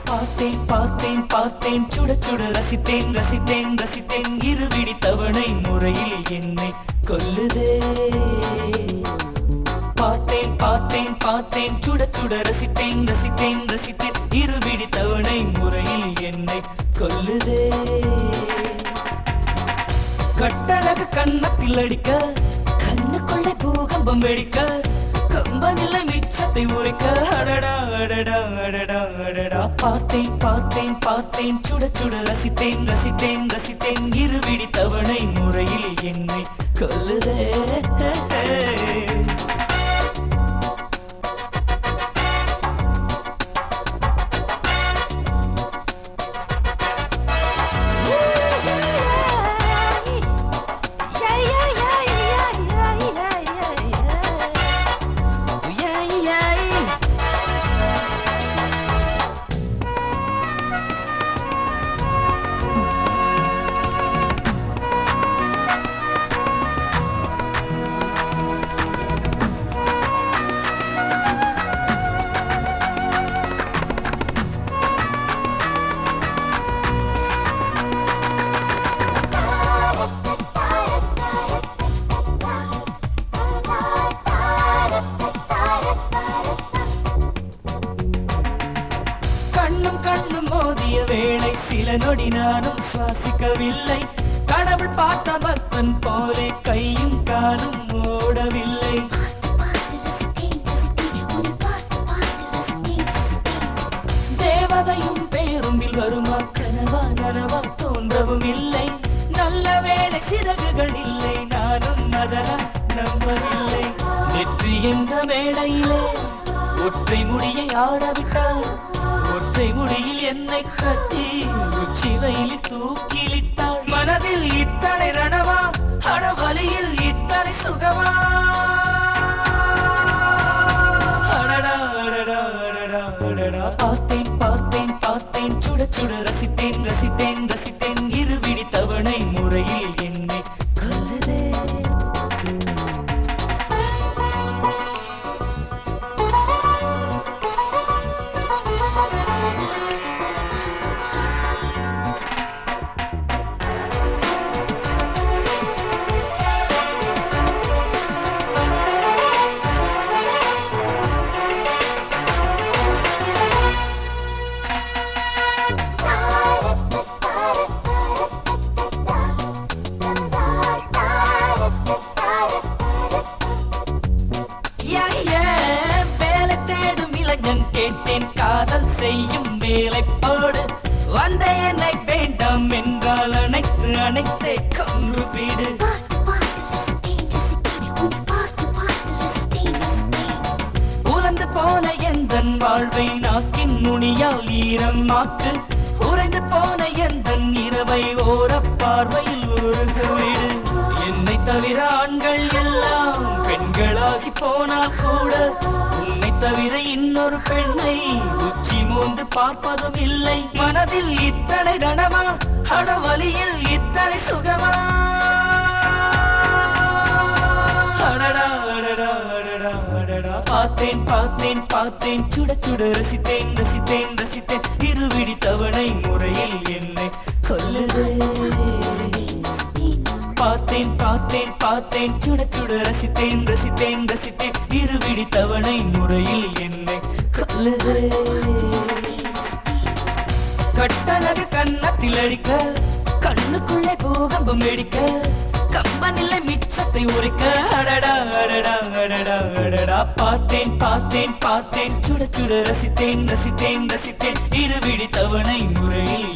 பார்த்தேன் பார்த்தேன் பார்த்தேன் சுட சுட ரசித்தேன் ரசித்தேன் ரசித்தேன் இருவிடி தவணை முறையில் என்னை கொல்லுதே. பார்த்தேன் பார்த்தேன் பார்த்தேன் சுட சுட ரசித்தேன் ரசித்தேன் ரசித்தேன் இருவிடி தவணை முறையில் என்னை கொல்லுதே. கட்டழகு கண்ணத்தில் அடிக்க கண்ணுக்குள்ளே பூகம்பம் வெடிக்க கம்பனில மிச்சத்தை உரைக்க அடடா அடடா அடடா அடடா. பார்த்தேன் பார்த்தேன் பார்த்தேன் சுட சுட ரசித்தேன் ரசித்தேன் ரசித்தேன் இருவிடி தவணை முறையில் என்னை கொல்லுதே. கண்ணும் மோதிய வேளை சில நொடி நானும் சுவாசிக்கவில்லை. கடவுள் பார்த்த பக்தன் போலே கையும் காலும் ஓடவில்லை. தேவதையும் பேரும்பில் வருமா கனவா நனவா தோன்றவும் இல்லை. நல்ல வேளை சிறகுகள் இல்லை நானும் அதனால் நம்பவில்லை. வெற்றி என்ற மேடையிலே ஒற்றை முடியை ஆடவிட்டால் ஒற்றை முடியில் என்னை கட்டி உச்சி வயலில் தூக்கிலிட்டாள். மனதில் இத்தனை ரணவா அடவலியில் இத்தனை சுகமா அடடா அடடா அடடா அடடா. பார்த்தேன் பார்த்தேன் பார்த்தேன் சுட சுட ரசித்தேன் ரசித்தேன் ரசித்தேன் இருவிடி தவணை முறையில் என்னை கொல்லுதே. கேட்டேன் காதல் செய்யும் வேலை போடு வந்த என்னை வேண்டாம் என்றால் அனைத்து அனைத்தே கொன்று வீடு. உறந்து போன எந்தன் வாழ்வை நாக்கின் நுனியால் ஈரமாக்கு. உறைந்து போன எந்தன் இரவை ஓர பார்வையில் உருகு வீடு. என்னை தவிர ஆண்கள் எல்லாம் பெண்களாகி போனால் கூட உன்னை தவிர இன்னொரு பெண்ணை உச்சி மூந்து பார்ப்பதும் இல்லை. மனதில் இத்தனை ரணமா அடவலியில் இத்தனை சுகமா அடடா அடடா அடடா அடடா. பார்த்தேன் பார்த்தேன் பார்த்தேன் சுட சுட ரசித்தேன் ரசித்தேன் ரசித்தேன் இருவிடி தவணை முறையில் என்னை கொல்லுதே. பார்த்தேன் பார்த்தேன் பார்த்தேன் சுட சுட ரசித்தேன் ரசித்தேன் ரசித்தேன் இருவிடி தவணை முறையில் என்னை கொல்லுதே. கட்டழகு கண்ணத்தில் அடிக்க கண்ணுக்குள்ளே பூகம்பம் வெடிக்க கம்பனில்லை மிச்சத்தை உரைக்க அடடா அடடா அடடா அடடா. பார்த்தேன் பார்த்தேன் பார்த்தேன் சுட சுட ரசித்தேன் ரசித்தேன் ரசித்தேன் இருவிடி தவணை முறையில்